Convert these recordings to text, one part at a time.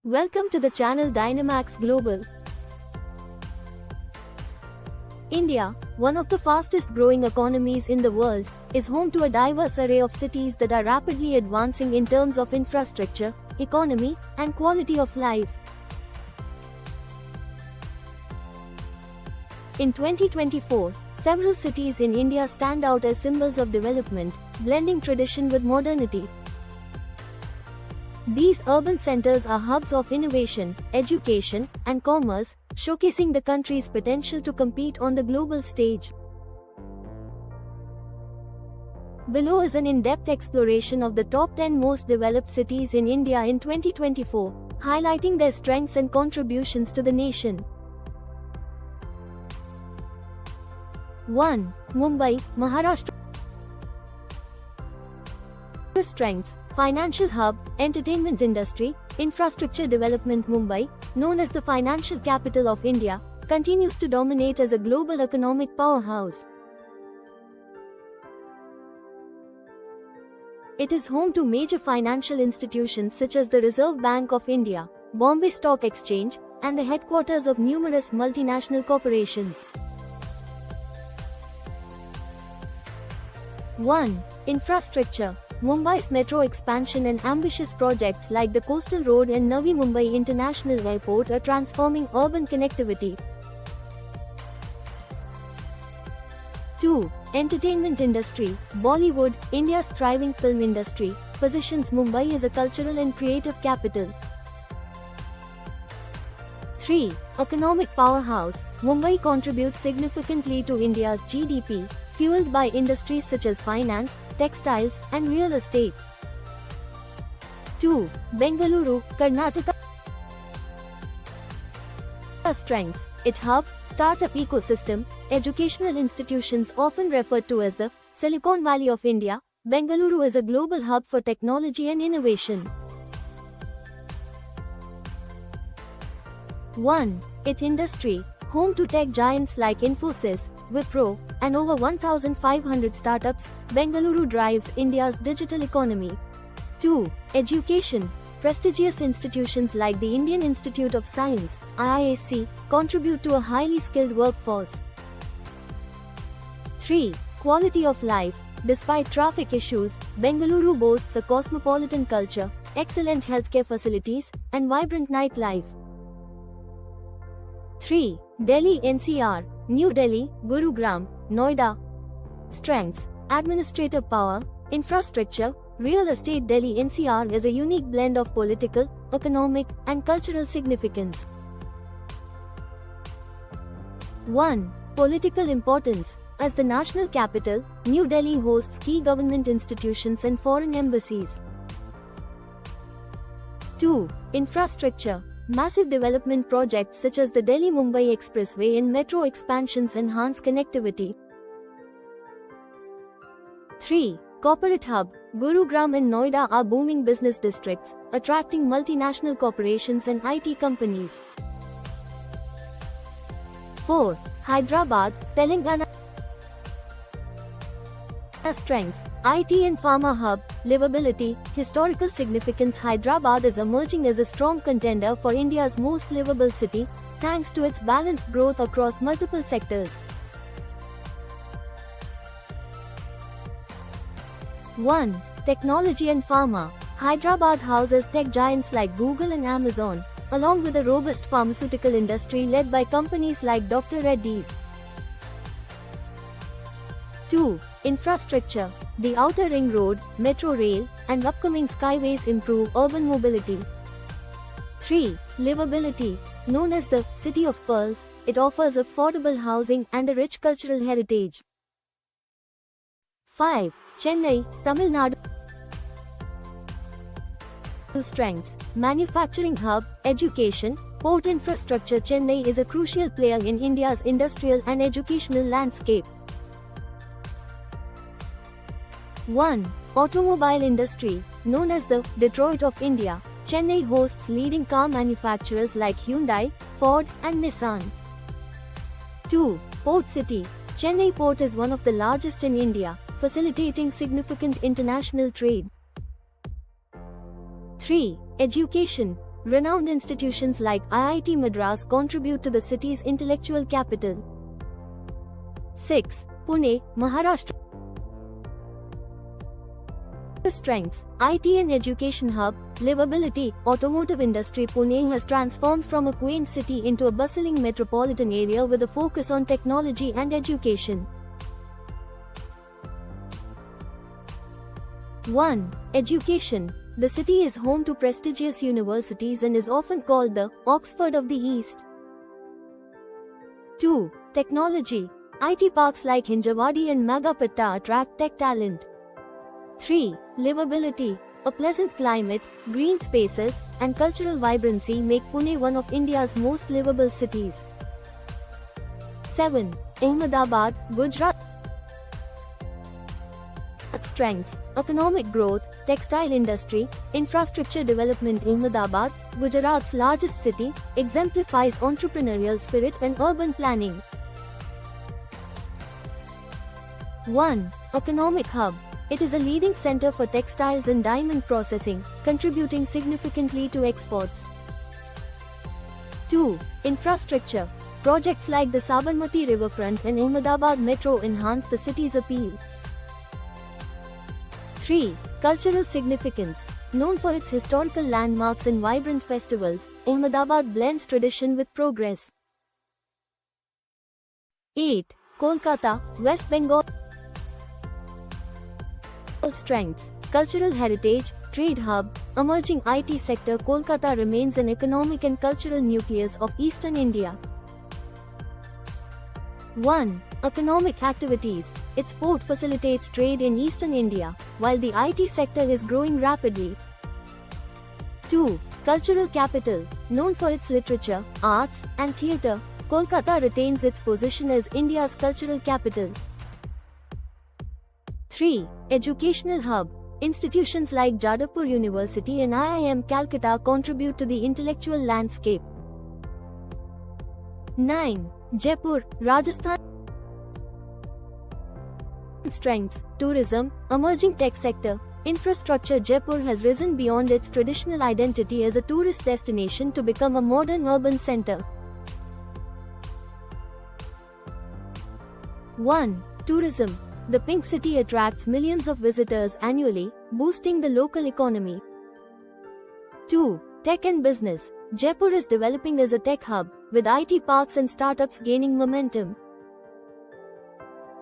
Welcome to the channel Dynamax Global. India, one of the fastest growing economies in the world, is home to a diverse array of cities that are rapidly advancing in terms of infrastructure, economy, and quality of life. In 2024, several cities in India stand out as symbols of development, blending tradition with modernity. These urban centers are hubs of innovation, education, and commerce, showcasing the country's potential to compete on the global stage. Below is an in-depth exploration of the top 10 most developed cities in India in 2024, highlighting their strengths and contributions to the nation. 1. Mumbai, Maharashtra. Strengths: financial hub, entertainment industry, infrastructure development. Mumbai, known as the financial capital of India, continues to dominate as a global economic powerhouse. It is home to major financial institutions such as the Reserve Bank of India, Bombay Stock Exchange, and the headquarters of numerous multinational corporations. 1. Infrastructure. Mumbai's metro expansion and ambitious projects like the Coastal Road and Navi Mumbai International Airport are transforming urban connectivity. 2. Entertainment industry. Bollywood, India's thriving film industry, positions Mumbai as a cultural and creative capital. 3. Economic powerhouse. Mumbai contributes significantly to India's GDP, fueled by industries such as finance, textiles, and real estate. 2. Bengaluru, Karnataka. Strengths: it hub, startup ecosystem, educational institutions often referred to as the Silicon Valley of India. Bengaluru is a global hub for technology and innovation. 1. IT industry. Home to tech giants like Infosys, Wipro, and over 1,500 startups, Bengaluru drives India's digital economy. 2. Education. Prestigious institutions like the Indian Institute of Science, IISc, contribute to a highly skilled workforce. 3. Quality of life. Despite traffic issues, Bengaluru boasts a cosmopolitan culture, excellent healthcare facilities, and vibrant nightlife. 3. Delhi NCR. New Delhi, Gurugram, Noida. Strengths: administrative power, infrastructure, real estate. Delhi NCR is a unique blend of political, economic, and cultural significance. 1. Political importance. As the national capital, New Delhi hosts key government institutions and foreign embassies. 2. Infrastructure. Massive development projects such as the Delhi-Mumbai Expressway and metro expansions enhance connectivity. 3. Corporate hub. Gurugram and Noida are booming business districts, attracting multinational corporations and IT companies. 4. Hyderabad, Telangana. Strengths: IT and pharma hub, livability, historical significance. Hyderabad is emerging as a strong contender for India's most livable city, thanks to its balanced growth across multiple sectors. 1. Technology and pharma. Hyderabad houses tech giants like Google and Amazon, along with a robust pharmaceutical industry led by companies like Dr. Reddy's. 2. Infrastructure. The Outer Ring Road, Metro Rail, and upcoming skyways improve urban mobility. 3. Livability. Known as the City of Pearls, it offers affordable housing and a rich cultural heritage. 5. Chennai, Tamil Nadu. Strengths: manufacturing hub, education, port infrastructure. Chennai is a crucial player in India's industrial and educational landscape. 1. Automobile industry. Known as the Detroit of India, Chennai hosts leading car manufacturers like Hyundai, Ford, and Nissan. 2. Port city. Chennai port is one of the largest in India, facilitating significant international trade. 3. Education. Renowned institutions like IIT Madras contribute to the city's intellectual capital. 6. Pune, Maharashtra. Strengths: IT and education hub, livability, automotive industry. Pune has transformed from a quaint city into a bustling metropolitan area with a focus on technology and education. 1. Education. The city is home to prestigious universities and is often called the Oxford of the East. 2. Technology. IT parks like Hinjawadi and Magapatta attract tech talent. 3. Livability. A pleasant climate, green spaces, and cultural vibrancy make Pune one of India's most livable cities. 7. Ahmedabad, Gujarat. Strengths: economic growth, textile industry, infrastructure development. Ahmedabad, Gujarat's largest city, exemplifies entrepreneurial spirit and urban planning. 1. Economic hub. It is a leading center for textiles and diamond processing, contributing significantly to exports. 2. Infrastructure. Projects like the Sabarmati riverfront and Ahmedabad Metro enhance the city's appeal. 3. Cultural significance. Known for its historical landmarks and vibrant festivals, Ahmedabad blends tradition with progress. 8. Kolkata, West Bengal. Strengths: cultural heritage, trade hub, emerging IT sector. Kolkata remains an economic and cultural nucleus of eastern India. 1. Economic activities. Its port facilitates trade in eastern India, while the IT sector is growing rapidly. 2. Cultural capital. Known for its literature, arts, and theatre, Kolkata retains its position as India's cultural capital. 3. Educational hub. Institutions like Jadavpur University and IIM Calcutta contribute to the intellectual landscape. 9. Jaipur, Rajasthan. Strengths: tourism, emerging tech sector, infrastructure. Jaipur has risen beyond its traditional identity as a tourist destination to become a modern urban center. 1. Tourism. The Pink City attracts millions of visitors annually, boosting the local economy. 2. Tech and business. Jaipur is developing as a tech hub, with IT parks and startups gaining momentum.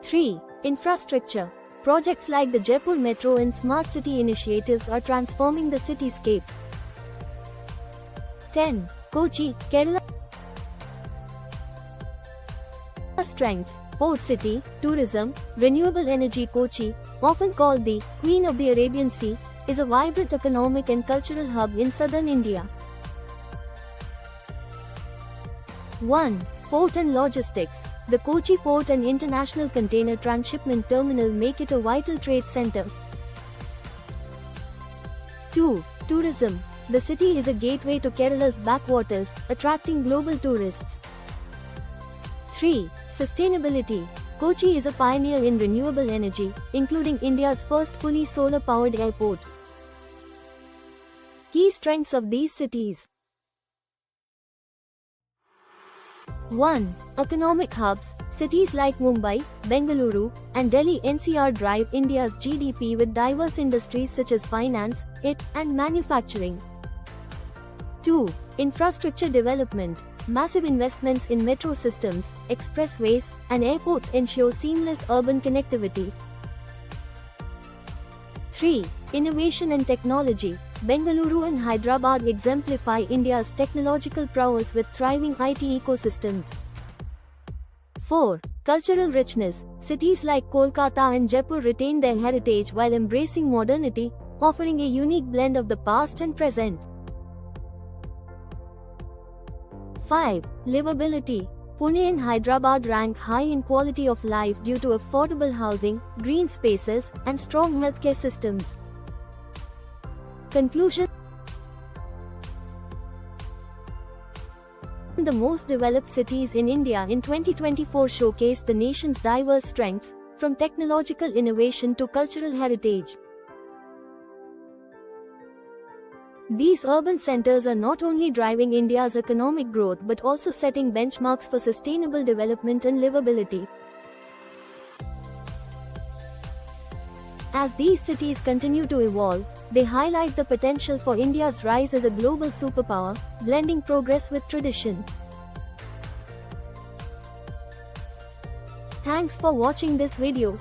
3. Infrastructure. Projects like the Jaipur Metro and Smart City initiatives are transforming the cityscape. 10. Kochi, Kerala. Strengths: port city, tourism, renewable energy. Kochi, often called the Queen of the Arabian Sea, is a vibrant economic and cultural hub in southern India. 1. Port and logistics. The Kochi Port and International Container Transshipment Terminal make it a vital trade center. 2. Tourism. The city is a gateway to Kerala's backwaters, attracting global tourists. 3. Sustainability. Kochi is a pioneer in renewable energy, including India's first fully solar-powered airport. Key strengths of these cities. 1. Economic hubs. Cities like Mumbai, Bengaluru, and Delhi NCR drive India's GDP with diverse industries such as finance, IT, and manufacturing. 2. Infrastructure development. Massive investments in metro systems, expressways, and airports ensure seamless urban connectivity. 3. Innovation and technology. Bengaluru and Hyderabad exemplify India's technological prowess with thriving IT ecosystems. 4. Cultural richness. Cities like Kolkata and Jaipur retain their heritage while embracing modernity, offering a unique blend of the past and present. 5. Livability. Pune and Hyderabad rank high in quality of life due to affordable housing, green spaces, and strong healthcare systems. Conclusion. The most developed cities in India in 2024 showcase the nation's diverse strengths, from technological innovation to cultural heritage. These urban centers are not only driving India's economic growth but also setting benchmarks for sustainable development and livability. As these cities continue to evolve, they highlight the potential for India's rise as a global superpower, blending progress with tradition. Thanks for watching this video.